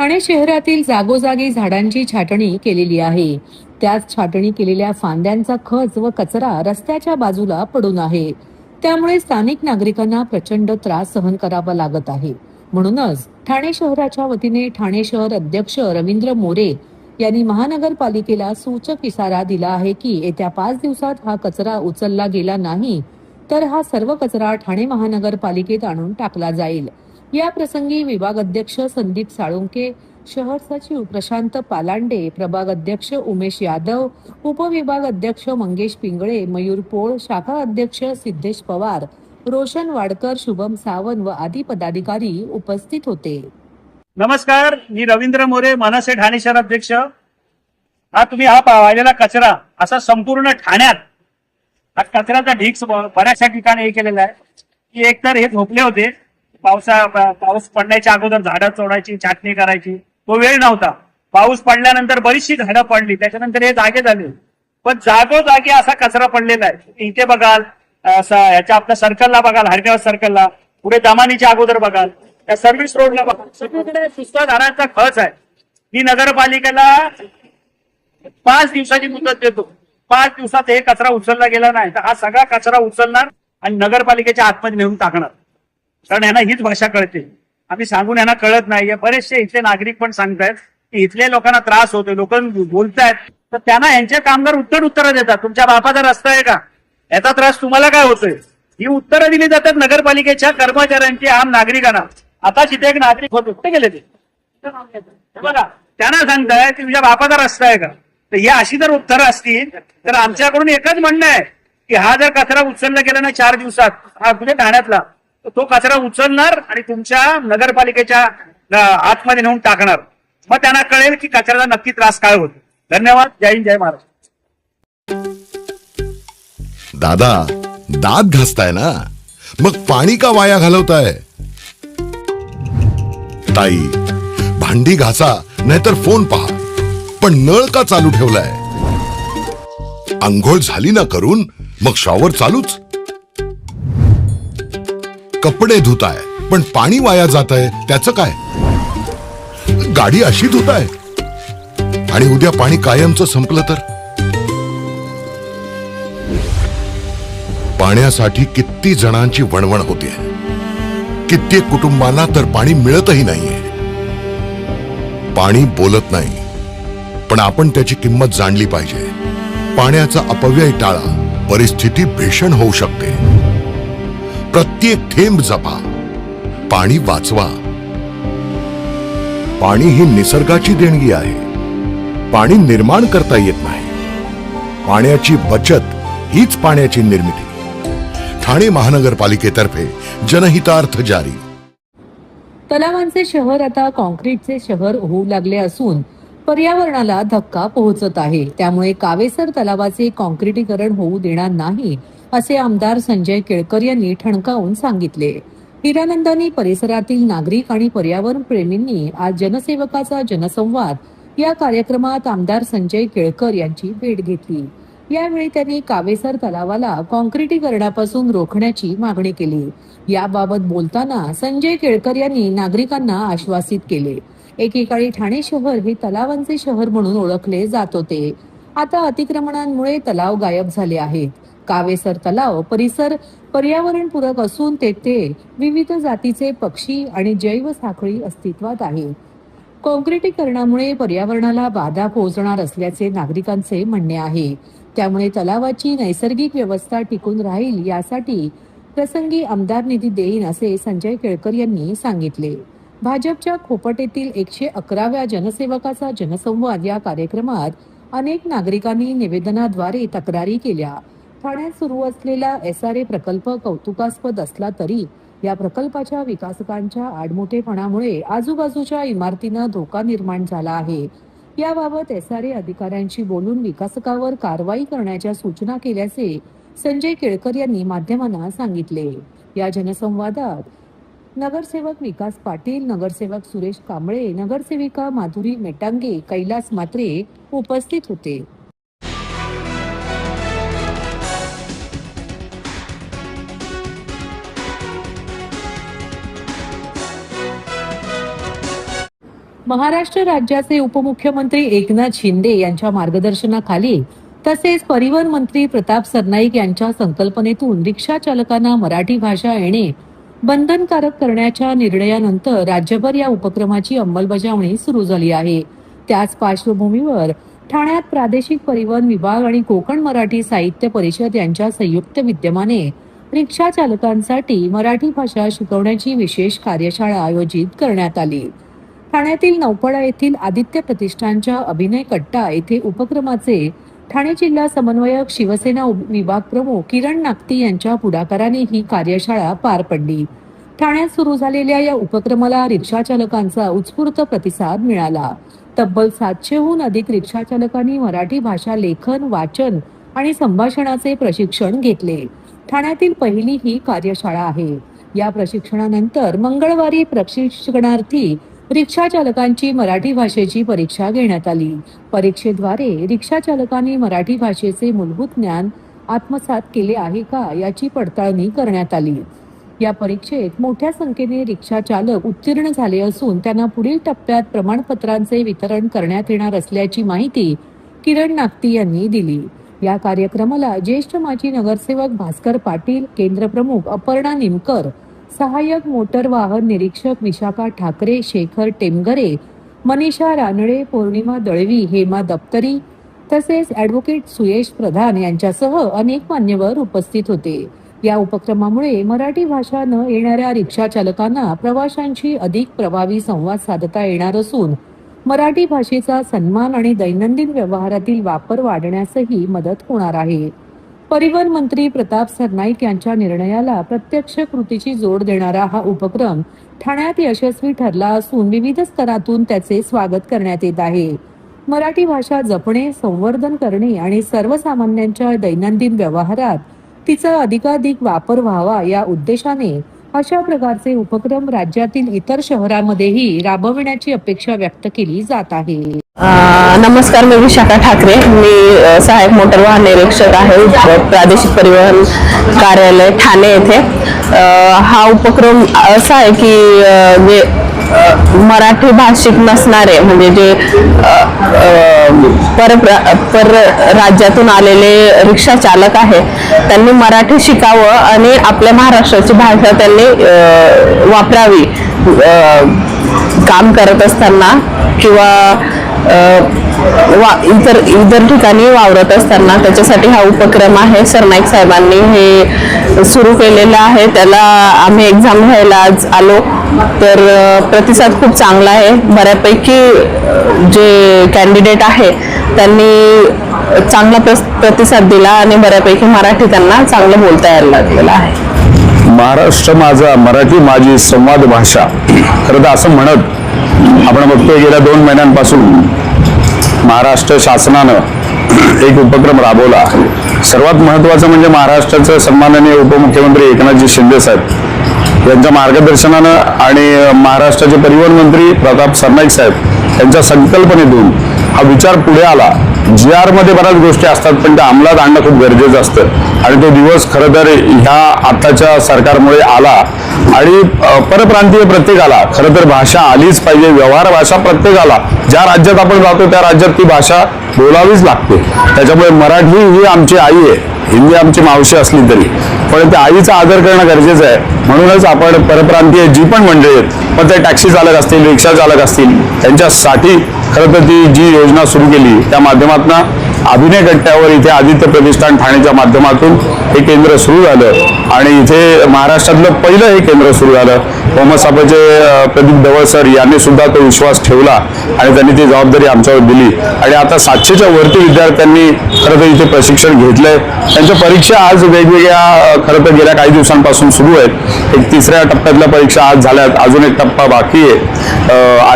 ठाणे शहरातील जागोजागी झाडांची छाटणी केलेली आहे. त्याच छाटणी केलेल्या फांद्यांचा खच व कचरा रस्त्याच्या बाजूला पडून आहे. त्यामुळे स्थानिक नागरिकांना प्रचंड त्रास सहन करावा लागत आहे. म्हणूनच ठाणे शहराच्या वतीने ठाणे शहर अध्यक्ष रवींद्र मोरे यांनी महानगरपालिकेला सूचक इशारा दिला आहे की येत्या 5 दिवसात हा कचरा उचलला गेला नाही तर हा सर्व कचरा ठाणे महानगरपालिकेत आणून टाकला जाईल. या प्रसंगी विभाग अध्यक्ष संदीप साळुंके, शहर सचिव प्रशांत पालांडे, प्रभाग अध्यक्ष उमेश यादव, उपविभाग अध्यक्ष मंगेश पिंगळे, मयूर पोळ, शाखा अध्यक्ष सिद्धेश पवार, रोशन वाडकर, शुभम सावंत व आदी पदाधिकारी उपस्थित होते. नमस्कार, मी रवींद्र मोरे, मनसे ठाणे शहर अध्यक्ष. तुम्ही वाहिलेला कचरा असा संपूर्ण ठाण्यात हा कचऱ्याचा ढीग बऱ्याचशा ठिकाणी हे केलेला आहे की एकतर हे झोपले होते, पाऊस पडण्याच्या अगोदर झाडं तोडायची, छाटणी करायची, तो वेळ नव्हता. पाऊस पडल्यानंतर बरीचशी झाडं पडली, त्याच्यानंतर हे जागे झाले. पण जागोजागी असा कचरा पडलेला आहे. इथे बघाल, ह्याच्या आपल्या सर्कलला बघाल, हरिदेव सर्कलला, पुढे दमानीच्या अगोदर बघाल, त्या सर्व्हिस रोडला बघाल, सगळीकडे सुस्ता झाडांचा खच आहे. मी नगरपालिकेला 5 दिवसाची मुदत देतो. 5 दिवसात हे कचरा उचलला गेला नाही तर हा सगळा कचरा उचलणार आणि नगरपालिकेच्या आतमध्ये नेऊन टाकणार. कारण यांना हीच भाषा कळते, आम्ही सांगून यांना कळत नाही. बरेचसे इथले नागरिक पण सांगतायत की इथले लोकांना त्रास होतोय, लोक बोलतायत, तर त्यांना यांचे कामगार उत्तर देतात, तुमच्या बापाचा रस्ता आहे का, याचा त्रास तुम्हाला काय होतोय, ही उत्तरं दिली जातात नगरपालिकेच्या कर्मचाऱ्यांची आम नागरिकांना. आता जिथे एक नागरिक होते, कुठे गेले ते बघा, त्यांना सांगताय की तुझ्या बापाचा रस्ता आहे का. तर ही अशी जर उत्तरं असतील तर आमच्याकडून एकच म्हणणं आहे की हा जर कचरा उचलला गेला ना 4 दिवसात, हा म्हणजे ठाण्यातला, तो कचरा उचलणार आणि तुमच्या नगरपालिकेच्या आतमध्ये नेऊन टाकणार. मग त्यांना कळेल की कचऱ्याचा नक्की त्रास काय होतो. धन्यवाद. जय हिंद, जय महाराष्ट्र. दादा, दात घासताय ना, मग पाणी का वाया घालवताय? ताई, भांडी घासा नाहीतर फोन पहा, पण नळ का चालू ठेवलाय? अंघोळ झाली ना करून, मग शॉवर चालूच. कपडे धुताय पण पाणी वाया जात आहे, त्याचं काय? गाडी अशी धुताय आणि उद्या पाणी कायमचं संपलं तर? पाण्यासाठी किती जणांची वणवण होते, कित्येक कुटुंबांना तर पाणी मिळतही नाहीये. पाणी बोलत नाही, पण आपण त्याची किंमत जाणली पाहिजे. पाण्याचा अपव्यय टाळा, परिस्थिती भीषण होऊ शकते. प्रत्येक थेंब जपा, पाणी वाचवा. पाणी ही निसर्गाची देणगी आहे. पाणी निर्माण करता येत नाही. पाण्याची बचत हीच पाण्याची निर्मिती. ठाणे महानगरपालिकेतर्फे जनहितार्थ जारी. तलावांचे शहर आता कॉन्क्रीटचे शहर होऊ लागले असून पर्यावरणाला धक्का पोहोचत आहे. त्यामुळे कावेसर तलावाचे कॉन्क्रिटीकरण होऊ देणार नाही असे आमदार संजय केळकर यांनी ठणकावून सांगितले. हिरानंदानी परिसरातील नागरिक आणि पर्यावरण प्रेमींनी आज जनसेवकाचा जनसंवाद या कार्यक्रमात आमदार संजय केळकर यांची भेट घेतली. यावेळी त्यांनी कावेसर तलावाला कॉन्क्रिटीकरणापासून रोखण्याची मागणी केली. याबाबत बोलताना संजय केळकर यांनी नागरिकांना आश्वासित केले. एकेकाळी ठाणे शहर हे तलावांचे शहर म्हणून ओळखले जात होते. आता अतिक्रमणांमुळे तलाव गायब झाले आहेत. कावेसर तलाव परिसर पर्यावरणपूरक असून तेथे विविध जातीचे पक्षी आणि जैव साखळी अस्तित्वात आहेत. कॉन्क्रिटीकरणामुळे पर्यावरणाला बाधा पोहोचणार असल्याचे नागरिकांचे म्हणणे आहे. त्यामुळे तलावाची नैसर्गिक व्यवस्था टिकून राहील यासाठी प्रसंगी आमदार निधी देईन असे संजय केळकर यांनी सांगितले. भाजपच्या खोपटेतील 111व्या जनसेवकाचा जनसंवाद या कार्यक्रमात अनेक नागरिकांनी निवेदनाद्वारे तक्रारी केल्या. ठाण्यात सुरू असलेला SRA प्रकल्प कौतुकास्पद असला तरी या प्रकल्पाच्या विकासकांच्या आडमुठेपणामुळे आजूबाजूच्या इमारतींना धोका निर्माण झाला आहे. याबाबत SRA अधिकाऱ्यांशी बोलून विकासकावर कारवाई करण्याच्या सूचना केल्याचे संजय केळकर यांनी माध्यमांना सांगितले. या जनसंवादात नगरसेवक विकास पाटील, नगरसेवक सुरेश कांबळे, नगरसेविका माधुरी मेटांगे, कैलास मात्रे उपस्थित होते. महाराष्ट्र राज्याचे उपमुख्यमंत्री एकनाथ शिंदे यांच्या मार्गदर्शनाखाली तसेच परिवहन मंत्री प्रताप सरनाईक यांच्या संकल्पनेतून रिक्षा चालकांना मराठी भाषा येणे बंधनकारक करण्याच्या निर्णयानंतर राज्यभर या उपक्रमाची अंमलबजावणी सुरू झाली आहे. त्याच पार्श्वभूमीवर ठाण्यात प्रादेशिक परिवहन विभाग आणि कोकण मराठी साहित्य परिषद यांच्या संयुक्त विद्यमाने रिक्षा चालकांसाठी मराठी भाषा शिकवण्याची विशेष कार्यशाळा आयोजित करण्यात आली. ठाण्यातील नौपाडा येथील आदित्य प्रतिष्ठानच्या अभिनय कट्टा येथे उपक्रमाचे ठाणे जिल्हा समन्वयक शिवसेना विभाग प्रमुख किरण नागती यांच्या पुढाकाराने ही कार्यशाळा पार पडली. ठाण्यात सुरू झालेल्या या उपक्रमाला रिक्षा चालकांचा उत्स्फूर्त प्रतिसाद मिळाला. तब्बल 700हून अधिक रिक्षा चालकांनी मराठी भाषा लेखन, वाचन आणि संभाषणाचे प्रशिक्षण घेतले. ठाण्यातील पहिली ही कार्यशाळा आहे. या प्रशिक्षणानंतर मंगळवारी प्रशिक्षणार्थी रिक्षा चालकांची मराठी भाषेची परीक्षा घेण्यात आली. परीक्षेद्वारे रिक्षा चालकांनी मराठी भाषेचे मूलभूत ज्ञान आत्मसात केले आहे का याची पडताळणी करण्यात आली. या परीक्षेत मोठ्या संख्येने रिक्षा चालक उत्तीर्ण झाले असून त्यांना पुढील टप्प्यात प्रमाणपत्रांचे वितरण करण्यात येणार असल्याची माहिती किरण नागती यांनी दिली. या कार्यक्रमाला ज्येष्ठ माजी नगरसेवक भास्कर पाटील, केंद्र प्रमुख अपर्णा निमकर, सहाय्यक मोटर वाहन निरीक्षक विशाखा ठाकरे, शेखर टेमगरे, मनीषा रानडे, पौर्णिमा दळवी, हेमा दप्तरी तसेच ॲडव्होकेट सुयेश प्रधान यांच्यासह अनेक मान्यवर उपस्थित होते. या उपक्रमामुळे मराठी भाषा न येणाऱ्या रिक्षा चालकांना प्रवाशांशी अधिक प्रभावी संवाद साधता येणार असून मराठी भाषेचा सन्मान आणि दैनंदिन व्यवहारातील वापर वाढण्यासही मदत होणार आहे. परिवहन मंत्री प्रताप सरनाईक यांच्या निर्णयाला प्रत्यक्ष कृतीची जोड देणारा हा उपक्रम ठाण्यात यशस्वी ठरला असून विविध स्तरातून त्याचे स्वागत करण्यात येत आहे. मराठी भाषा जपणे, संवर्धन करणे आणि सर्वसामान्यांच्या दैनंदिन व्यवहारात तिचा अधिकाधिक वापर व्हावा या उद्देशाने अशा प्रकारचे उपक्रम राज्यातील इतर शहरांमध्येही राबविण्याची अपेक्षा व्यक्त केली जात आहे. नमस्कार, मी विशाखा ठाकरे. मी सहाय्यक मोटर वाहन निरीक्षक आहे, प्रादेशिक परिवहन कार्यालय ठाणे येथे. हा उपक्रम असा आहे की जे मराठी भाषिक नसणारे म्हणजे जे पर राज्यातून आलेले रिक्षा चालक आहे त्यांनी मराठी शिकावं आणि आपल्या महाराष्ट्राची भाषा त्यांनी वापरावी काम करत असताना किंवा इतर ठिकाणी वावरत असताना. त्याच्यासाठी हा उपक्रम आहे. सरनाईक साहेबांनी हे सुरू केलेलं आहे. त्याला आम्ही एक्झाम घ्यायला आज आलो तर प्रतिसाद खूप चांगला आहे. बऱ्यापैकी जे कॅन्डिडेट आहे त्यांनी चांगला प्रतिसाद दिला आणि बऱ्यापैकी मराठी त्यांना चांगलं बोलता यायला लागलेलं आहे. महाराष्ट्र माझा, मराठी माझी संवाद भाषा. खरं तर असं म्हणत आपण बघतोय गेल्या 2 महिन्यांपासून महाराष्ट्र शासनानं एक उपक्रम राबवला. सर्वात महत्त्वाचं म्हणजे महाराष्ट्राचे सन्माननीय उपमुख्यमंत्री एकनाथजी शिंदे साहेब यांच्या मार्गदर्शनानं आणि महाराष्ट्राचे परिवहन मंत्री प्रताप सरनाईक साहेब यांच्या संकल्पनेतून हा विचार पुढे आला. GR मध्ये बऱ्याच गोष्टी असतात पण त्या अंमलात आणणं खूप गरजेचं असतं आणि तो दिवस खरं तर ह्या आताच्या सरकारमुळे आला. आणि परप्रांतीय प्रत्येकाला खरं तर भाषा आलीच पाहिजे. व्यवहार भाषा प्रत्येकाला ज्या राज्यात आपण जातो त्या राज्यात ती भाषा बोलावीच लागते. त्याच्यामुळे मराठी ही आमची आई आहे, हिंदी आमची मावशी असली तरी पण त्या आईचा आदर करणं गरजेचं आहे. म्हणूनच आपण परप्रांतीय जी पण मंडळी आहेत, पण ते टॅक्सी चालक असतील, रिक्षा चालक असतील, त्यांच्यासाठी खरं तर ती जी योजना सुरू केली त्या माध्यमातून अभिनय कट्ट्यावर इथे आदित्य प्रतिष्ठान ठाण्याच्या माध्यमातून हे केंद्र सुरू झालं आणि इथे महाराष्ट्रातलं पहिलं हे केंद्र सुरू झालं. सापाचे प्रदीप दवळ सर यांनी सुद्धा तो विश्वास ठेवला आणि त्यांनी ती जबाबदारी आमच्यावर दिली आणि आता 700च्या वरती विद्यार्थ्यांनी खरं तर इथे प्रशिक्षण घेतलंय. त्यांच्या परीक्षा आज वेगवेगळ्या खरं तर गेल्या काही दिवसांपासून सुरू आहेत. एक 3ऱ्या टप्प्यातल्या परीक्षा आज झाल्यात, अजून एक टप्पा बाकी आहे.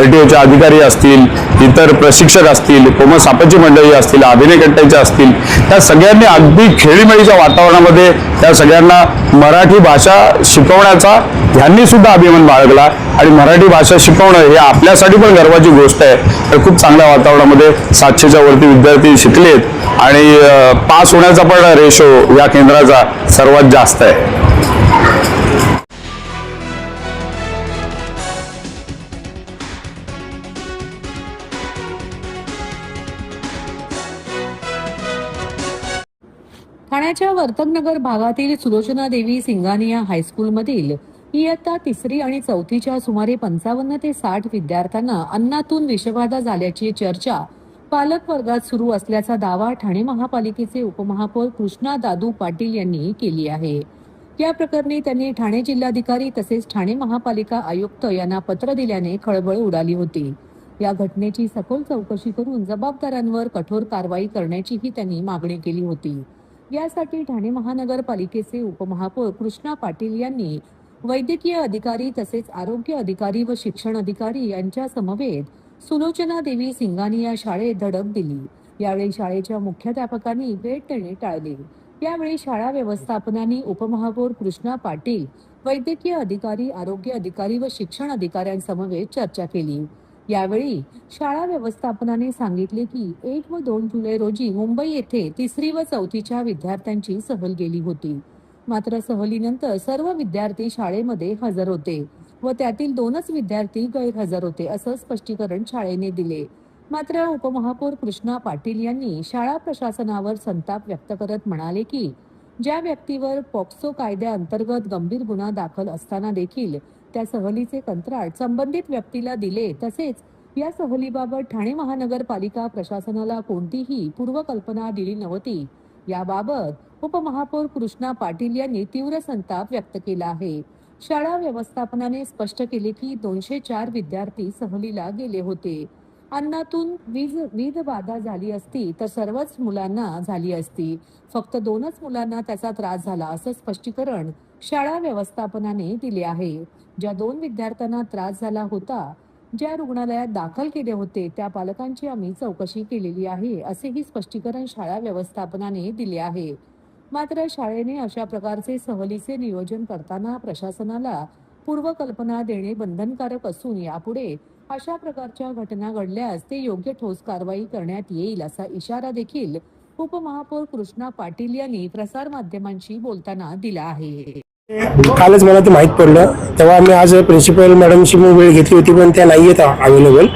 RTOचे अधिकारी असतील, इतर प्रशिक्षक असतील, सापाची मंडळी असतील, अभिनय कट्ट्याचे असतील, त्या सगळ्यांनी अगदी खेळीमेळीच्या वातावरणामध्ये त्या सगळ्यांना मराठी भाषा शिकवण्याचा ह्यांनी सुद्धा अभिमान बाळगला आणि मराठी भाषा शिकवणं हे आपल्यासाठी पण गर्वाची गोष्ट आहे. तर खूप चांगल्या वातावरणामध्ये 700च्या वरती विद्यार्थी शिकलेत आणि पास होण्याचा पण रेशो या केंद्राचा सर्वात जास्त आहे. ठाण्याच्या वर्तकनगर भागातील सुलोचना देवी सिंगानिया हायस्कूलमधील इयत्ता 3री आणि 4थीच्या सुमारे 55 ते 60 विद्यार्थ्यांना अन्नातून विषबाधा झाल्याची चर्चा पालक वर्गात सुरू असल्याचा दावा ठाणे महापालिकेचे उपमहापौर कृष्णा दादू पाटील यांनी केली आहे. या प्रकरणी त्यांनी ठाणे जिल्हाधिकारी तसेच ठाणे महापालिका आयुक्त यांना पत्र दिल्याने खळबळ उडाली होती. या घटनेची सखोल चौकशी करून जबाबदारांवर कठोर कारवाई करण्याचीही त्यांनी मागणी केली होती. यासाठी ठाणे महानगरपालिकेचे उपमहापौर कृष्णा पाटील यांनी वैद्यकीय अधिकारी तसेच आरोग्य अधिकारी व शिक्षण अधिकारी यांच्या समवेत सुलोचना देवी सिंगानिया शाळेत धडक दिली. यावेळी शाळेच्या मुख्याध्यापकांनी भेट देणे टाळले. यावेळी शाळा व्यवस्थापनाने उपमहापौर कृष्णा पाटील, वैद्यकीय अधिकारी, आरोग्य अधिकारी व शिक्षण अधिकाऱ्यांसमवेत चर्चा केली. यावेळी शाळा व्यवस्थापनाने सांगितले की 1 व 2 जुलै रोजी मुंबई येथे 3री व 4थीच्या विद्यार्थ्यांची सहल गेली होती. मात्र सहलीनंतर सर्व विद्यार्थी शाळेमध्ये हजर होते व त्यातील 2च विद्यार्थी गैरहजर होते असं स्पष्टीकरण शाळेने दिले. मात्र उपमहापौर कृष्णा पाटील यांनी शाळा प्रशासनावर संताप व्यक्त करत म्हणाले की ज्या व्यक्तीवर पॉक्सो कायद्याअंतर्गत गंभीर गुन्हा दाखल असताना देखील त्या सहलीचे कंत्राट संबंधित व्यक्तीला दिले, तसेच या सहलीबाबत ठाणे महानगरपालिका प्रशासनाला कोणतीही पूर्वकल्पना दिली नव्हती. याबाबत उपमहापौर कृष्णा पाटील यांनी तीव्र संताप व्यक्त केला आहे. शाळा व्यवस्थापनाने स्पष्ट केले की 204 विद्यार्थी सहलीला गेले होते. अन्नातून वीज बाधा झाली असती तर सर्वच मुलांना झाली असती. फक्त 2च मुलांना त्याचा त्रास झाला असं स्पष्टीकरण शाळा व्यवस्थापनाने दिले आहे. ज्या 2 विद्यार्थ्यांना त्रास झाला होता, ज्या रुग्णालयात दाखल केले होते, त्या पालकांची आम्ही चौकशी केलेली आहे असेही स्पष्टीकरण शाळा व्यवस्थापनाने दिले आहे. मात्र शाळेने अशा प्रकारचे सहलीचे नियोजन करताना प्रशासनाला पूर्वकल्पना देणे बंधनकारक असून यापुढे अशा प्रकारच्या घटना घडल्यास ते योग्य ठोस कारवाई करण्यात येईल असा इशारा देखील उपमहापौर कृष्णा पाटील यांनी प्रसारमाध्यमांशी बोलताना दिला आहे. कालच मला ते माहीत पडलं, तेव्हा आम्ही आज प्रिन्सिपल मॅडमशी वेळ घेतली होती, पण त्या नाही आहेत अवेलेबल.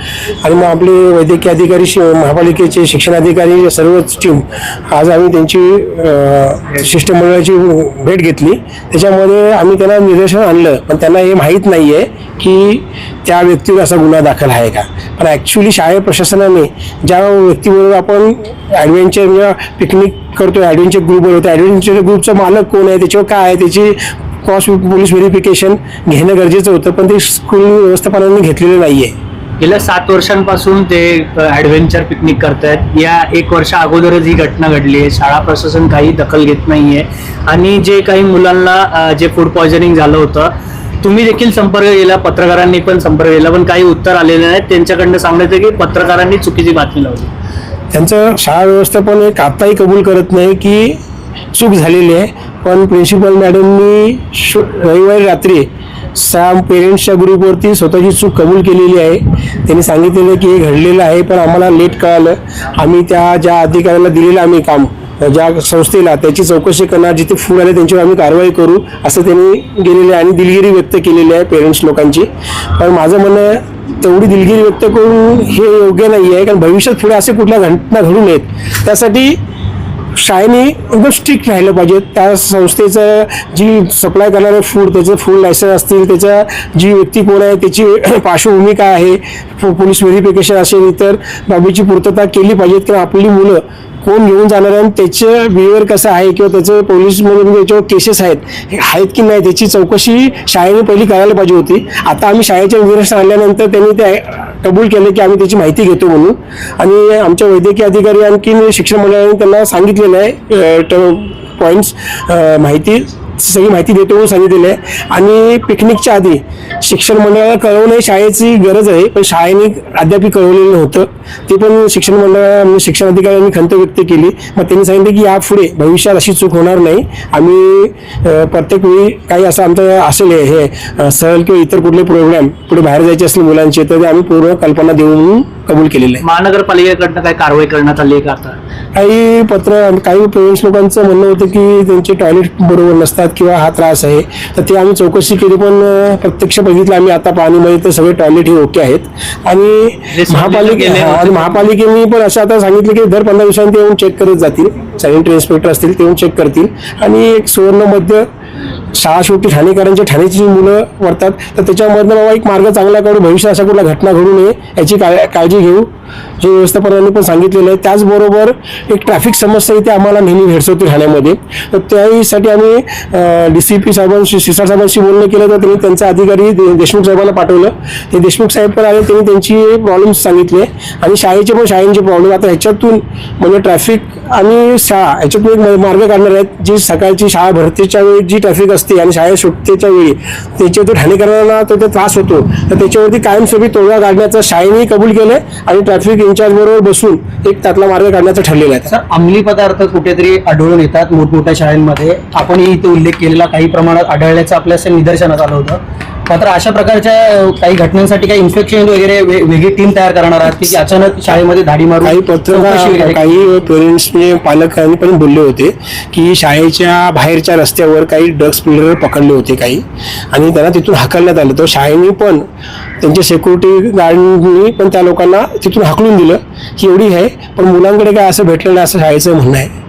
आणि मग आपले वैद्यकीय अधिकारी, महापालिकेचे शिक्षणाधिकारी, सर्वच टीम आज आम्ही त्यांची शिष्टमंडळाची भेट घेतली. त्याच्यामध्ये आम्ही त्यांना निदर्शन आणलं, पण त्यांना हे माहीत नाही आहे की त्या व्यक्तीवर असा गुन्हा दाखल आहे का. पण ॲक्च्युली शाळे प्रशासनाने ज्या व्यक्तीबरोबर आपण ॲडव्हेंचर पिकनिक करतो, ॲडव्हेंचर ग्रुप बनवतो, ॲडव्हेंचर ग्रुपचा मालक कोण आहे, त्याच्यावर काय आहे, त्याची क्रॉस पोलीस व्हेरिफिकेशन घेणं गरजेचं होतं, पण ते स्कूल व्यवस्थापनाने घेतलेलं नाही आहे. गेल्या 7 वर्षांपासून ते ॲडव्हेंचर पिकनिक करतायत. या 1 वर्षा अगोदरच ही घटना घडली आहे. शाळा प्रशासन काही दखल घेत नाहीये आणि जे काही मुलांना जे फूड पॉयझनिंग झालं होतं, तुम्ही देखील संपर्क केला, पत्रकारांनी पण संपर्क केला, पण काही उत्तर आलेलं नाही. त्यांच्याकडनं सांगण्यात की पत्रकारांनी चुकीची बातमी लावली. त्यांचं शाळा व्यवस्थापन एक आताही कबूल करत नाही की चूक झालेली आहे. पण प्रिन्सिपल मॅडमनी रविवारी रात्री 6 पेरेंट्सच्या ग्रुपवरती स्वतःची चूक कबूल केलेली आहे. त्यांनी सांगितलेलं की हे घडलेलं आहे, पण आम्हाला लेट कळालं. आम्ही ज्या अधिकाऱ्याला दिलेलं आम्ही काम, ज्या संस्थेला, त्याची चौकशी करणार, जिथे फूड आले त्यांच्यावर आम्ही कारवाई करू असं त्यांनी गेलेलं आहे आणि दिलगिरी व्यक्त केलेली आहे पेरेंट्स लोकांची. पण माझं म्हणणं, तेवढी दिलगिरी व्यक्त करून हे योग्य नाही आहे, कारण भविष्यात पुढे असे कुठल्या घटना घडू नयेत. त्यासाठी शाळेने एकदम स्ट्रिक्ट राहिलं पाहिजे. त्या संस्थेचं जी सप्लाय करणारे फूड, त्याचं फूड लायसन्स असतील, त्याच्या जी व्यक्ती कोण आहे, त्याची पार्श्वभूमी काय आहे, पोलीस व्हेरिफिकेशन असेल, इतर बाबीची पूर्तता केली पाहिजे. किंवा आपली मुलं कोण घेऊन जाणार आहे, त्याचं बिहेवियर कसं आहे, किंवा त्याचं पोलीसमध्ये त्याच्यावर केसेस आहेत की नाही, त्याची चौकशी शाळेने पहिली करायला पाहिजे होती. आता आम्ही शाळेच्या निदर्शन आणल्यानंतर त्यांनी ते कबूल केलं की आम्ही त्याची माहिती घेतो म्हणून. आणि आमच्या वैद्यकीय अधिकारी आणखी शिक्षण मंडळाने त्यांना सांगितलेलं आहे पॉईंट्स, सगळी माहिती देतो म्हणून सांगितलेलं आहे. आणि पिकनिकच्या आधी शिक्षण मंडळाला कळवणे शाळेची गरज आहे, पण शाळेने अद्याप कळवलेलं नव्हतं. ते पण शिक्षण मंडळ, शिक्षण अधिकाऱ्यांनी खंत व्यक्त केली. मग त्यांनी सांगितलं की यापुढे भविष्यात अशी चूक होणार नाही. आम्ही प्रत्येक वेळी काही असं आमचं असेल हे सहल किंवा इतर कुठले प्रोग्राम पुढे बाहेर जायचे असले मुलांचे, तर ते आम्ही पूर्ण कल्पना देऊन कबूल केलेलं आहे. महानगरपालिकेकडनं काय कारवाई करण्यात आली आहे का आता? काही पेरेंट्स लोकांचं म्हणणं होतं की त्यांचे टॉयलेट बरोबर नसतात किंवा हा त्रास आहे, तर ते आम्ही चौकशी केली. पण प्रत्यक्ष बघितलं आम्ही आता पाणीमध्ये, तर सगळे टॉयलेट हे ओके आहेत. आणि महापालिकेने पण असं आता सांगितलं की दर 15 दिवसांनी ते येऊन चेक करत जातील. सॅनिटरी इन्स्पेक्टर असतील ते येऊन चेक करतील आणि एक सुवर्ण मध्य शाळा शेवटी ठाणेकरांच्या ठाण्याची जी मुलं वरतात तर त्याच्यामधनं बाबा एक मार्ग चांगला काढू, भविष्यात अशा कुठल्या घटना घडू नये याची काळजी घेऊ हे व्यवस्थापनाने पण सांगितलेलं आहे. त्याचबरोबर एक ट्रॅफिक समस्या इथे आम्हाला नेहमी भेडसावते ठाण्यामध्ये, तर त्यासाठी आम्ही DCP साहेबांशी सिसार साहेबांशी बोलणं केलं तर त्यांनी त्यांचे अधिकारी देशमुख साहेबांना पाठवलं. ते देशमुख साहेब पण आले, त्यांनी त्यांची प्रॉब्लेम्स सांगितले आणि शाळेचे प्रॉब्लेम. आता ह्याच्यातून म्हणजे ट्रॅफिक आणि शाळा ह्याच्यातून एक मार्ग काढणार आहेत. जी सकाळची शाळा भरतीच्या वेळी जी ट्रॅफिक असते आणि शाळेत सुटतेच्या वेळी त्याच्यातून ठाणेकरांना तो त्रास होतो, तर त्याच्यावरती कायमस्वरूपी तोडगा काढण्याचं शाळेने कबूल केलं आणि ट्रॅफिक इन्चार्ज बरोबर बसून एक त्यातला मार्ग काढण्याचं ठरलेलं आहे. सर, अंमली पदार्थ कुठेतरी आढळून येतात मोठमोठ्या शाळांमध्ये. आपणही इथे उल्लेख केलेला काही प्रमाणात आढळल्याचं आपल्या निदर्शनास आलं होतं. मात्र अशा प्रकारच्या काही घटनांसाठी काही इन्स्पेक्शन वगैरे वेगळी टीम तयार करणार आहात की अचानक शाळेमध्ये धाडी मारून काही पत्रकार काही पेरेंट्स पालकांनी पण बोलले होते की शाळेच्या बाहेरच्या रस्त्यावर काही ड्रग्स पिलर पकडले होते काही आणि त्यांना तिथून हाकलण्यात आलं. तर शाळेने पण त्यांच्या सिक्युरिटी गार्डनी पण त्या लोकांना तिथून हाकलून दिलं की एवढी आहे, पण मुलांकडे काय असं भेटलेलं असं शाळेचं म्हणणं आहे.